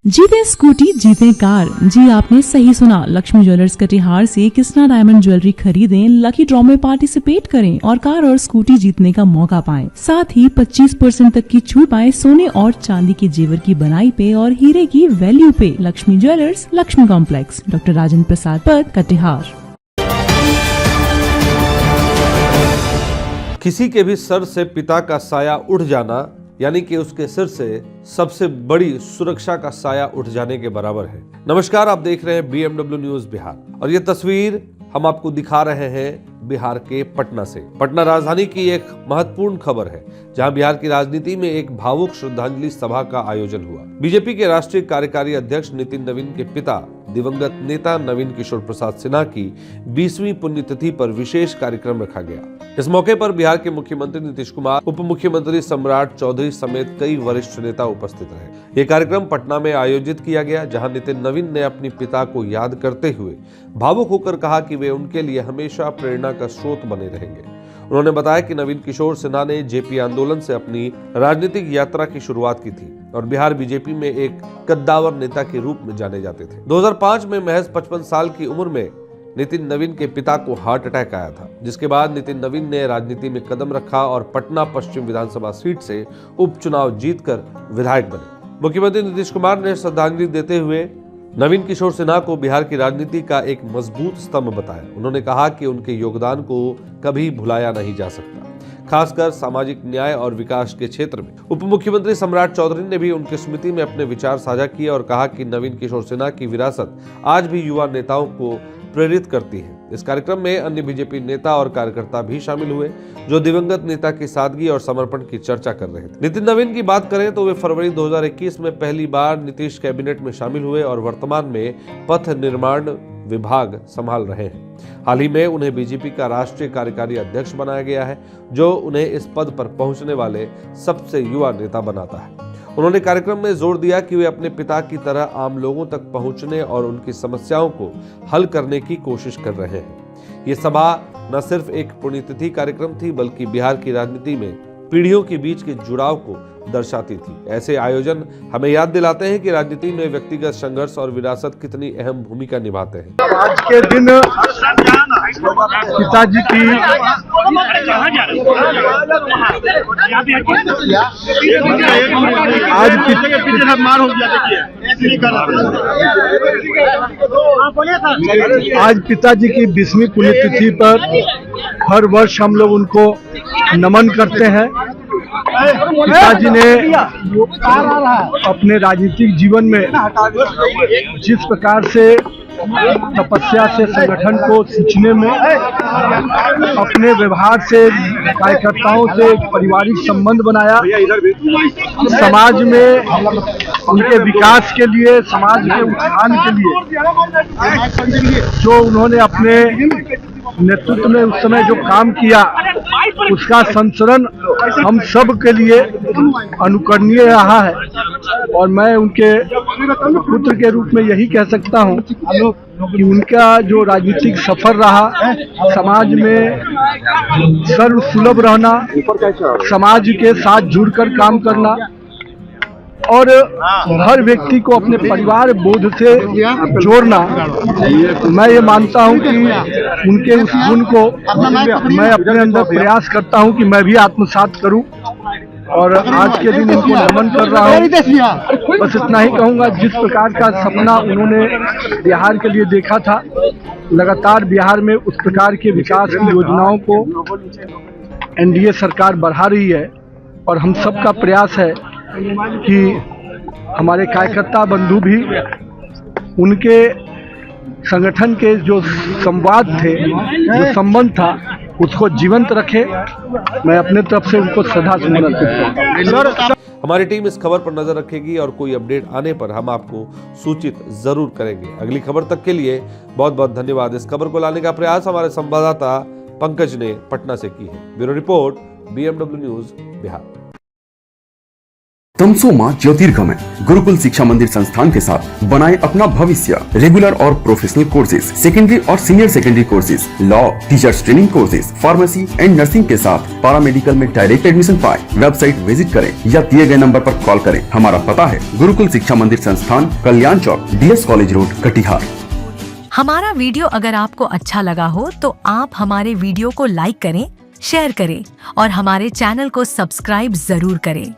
जीते स्कूटी जीते कार। जी आपने सही सुना, लक्ष्मी ज्वेलर्स कटिहार से कृष्णा डायमंड ज्वेलरी खरीदें, लकी ड्रॉ में पार्टिसिपेट करें और कार और स्कूटी जीतने का मौका पाएं। साथ ही 25% तक की छूट पाएं सोने और चांदी के जेवर की बनाई पे और हीरे की वैल्यू पे। Lakshmi jewellers, Lakshmi complex, doctor Rajendra Prasad Path, Katihar. किसी के भी सर से पिता का साया उठ जाना यानी कि उसके सिर से सबसे बड़ी सुरक्षा का साया उठ जाने के बराबर है। नमस्कार, आप देख रहे हैं BMW न्यूज बिहार और ये तस्वीर हम आपको दिखा रहे हैं बिहार के पटना से। पटना राजधानी की एक महत्वपूर्ण खबर है, जहां बिहार की राजनीति में एक भावुक श्रद्धांजलि सभा का आयोजन हुआ। बीजेपी के राष्ट्रीय कार्यकारी अध्यक्ष नितिन नवीन के पिता दिवंगत नेता नवीन किशोर प्रसाद सिन्हा की 20वीं पुण्यतिथि पर विशेष कार्यक्रम रखा गया। इस मौके पर बिहार के मुख्यमंत्री नीतीश कुमार, उप मुख्यमंत्री सम्राट चौधरी समेत कई वरिष्ठ नेता उपस्थित रहे। ये कार्यक्रम पटना में आयोजित किया गया, जहां नितिन नवीन ने अपने पिता को याद करते हुए भावुक होकर कहा कि वे उनके लिए हमेशा प्रेरणा का स्रोत बने रहेंगे। उन्होंने बताया कि नवीन किशोर सिन्हा ने जेपी आंदोलन से अपनी राजनीतिक यात्रा की शुरुआत की थी और बिहार बीजेपी में एक कद्दावर नेता के रूप में जाने जाते थे। 2005 में महज 55 साल की उम्र में नितिन नवीन के पिता को हार्ट अटैक आया था, जिसके बाद नितिन नवीन ने राजनीति में कदम रखा और पटना पश्चिम विधानसभा सीट से उपचुनाव जीतकर विधायक बने। मुख्यमंत्री नीतीश कुमार ने श्रद्धांजलि देते हुए नवीन किशोर सिन्हा को बिहार की राजनीति का एक मजबूत स्तंभ बताया। उन्होंने कहा कि उनके योगदान को कभी भुलाया नहीं जा सकता, खासकर सामाजिक न्याय और विकास के क्षेत्र में। उप मुख्यमंत्री सम्राट चौधरी ने भी उनकी स्मृति में अपने विचार साझा किए और कहा कि नवीन किशोर सिन्हा की विरासत आज भी युवा नेताओं को प्रेरित करती है। इस कार्यक्रम में अन्य बीजेपी नेता और कार्यकर्ता भी शामिल हुए, जो दिवंगत नेता की सादगी और समर्पण की चर्चा कर रहे थे। नितिन नवीन की बात करें तो वे फरवरी 2021 में पहली बार नीतीश कैबिनेट में शामिल हुए और वर्तमान में पथ निर्माण विभाग संभाल रहे हैं। हाल ही में उन्हें बीजेपी का राष्ट्रीय कार्यकारी अध्यक्ष बनाया गया है, जो उन्हें इस पद पर पहुंचने वाले सबसे युवा नेता बनाता है। उन्होंने कार्यक्रम में जोर दिया कि वे अपने पिता की तरह आम लोगों तक पहुंचने और उनकी समस्याओं को हल करने की कोशिश कर रहे हैं। ये सभा न सिर्फ एक पुण्यतिथि कार्यक्रम थी, बल्कि बिहार की राजनीति में पीढ़ियों के बीच के जुड़ाव को दर्शाती थी। ऐसे आयोजन हमें याद दिलाते हैं कि राजनीति में व्यक्तिगत संघर्ष और विरासत कितनी अहम भूमिका निभाते हैं। आज के दिन पिताजी की आज पिताजी की 20वीं पुण्यतिथि पर हर वर्ष हम लोग उनको नमन करते हैं। पिताजी ने अपने राजनीतिक जीवन में जिस प्रकार से तपस्या से संगठन को सींचने में, अपने व्यवहार से कार्यकर्ताओं से पारिवारिक संबंध बनाया, समाज में उनके विकास के लिए, समाज के उत्थान के लिए जो उन्होंने अपने नेतृत्व में उस समय जो काम किया, उसका संचरण हम सब के लिए अनुकरणीय रहा है। और मैं उनके पुत्र के रूप में यही कह सकता हूं कि उनका जो राजनीतिक सफर रहा, समाज में सर्वसुलभ रहना, समाज के साथ जुड़कर काम करना और हर व्यक्ति को अपने परिवार बोध से जोड़ना, मैं ये मानता हूं कि उनके उस गुण को मैं अपने अंदर प्रयास करता हूं कि मैं भी आत्मसात करूं और आज के दिन उनको नमन कर रहा हूं। बस इतना ही कहूंगा, जिस प्रकार का सपना उन्होंने बिहार के लिए देखा था, लगातार बिहार में उस प्रकार के विकास की योजनाओं को एनडीए सरकार बढ़ा रही है और हम सबका प्रयास है कि हमारे कार्यकर्ता बंधु भी उनके संगठन के जो संवाद थे, जो संबंध था, उसको जीवंत रखे। मैं अपने तरफ से उनको श्रद्धा सुमन अर्पित करता हूं। हमारी टीम इस खबर पर नजर रखेगी और कोई अपडेट आने पर हम आपको सूचित जरूर करेंगे। अगली खबर तक के लिए बहुत बहुत धन्यवाद। इस खबर को लाने का प्रयास हमारे संवाददाता पंकज ने पटना से की है। Bureau report, BMW news Bihar. तमसोमा ज्योतिर्गमय गुरुकुल शिक्षा मंदिर संस्थान के साथ बनाए अपना भविष्य। रेगुलर और प्रोफेशनल कोर्सेज, सेकेंडरी और senior secondary courses, law, teachers training courses, pharmacy and nursing के साथ पैरामेडिकल में डायरेक्ट एडमिशन पाए। वेबसाइट विजिट करें या दिए गए नंबर पर कॉल करें। हमारा पता है गुरुकुल शिक्षा मंदिर संस्थान, कल्याण चौक, DS कॉलेज रोड, कटिहार। हमारा वीडियो अगर आपको अच्छा लगा हो तो आप हमारे वीडियो को लाइक करें, शेयर करें और हमारे चैनल को सब्सक्राइब जरूर करें।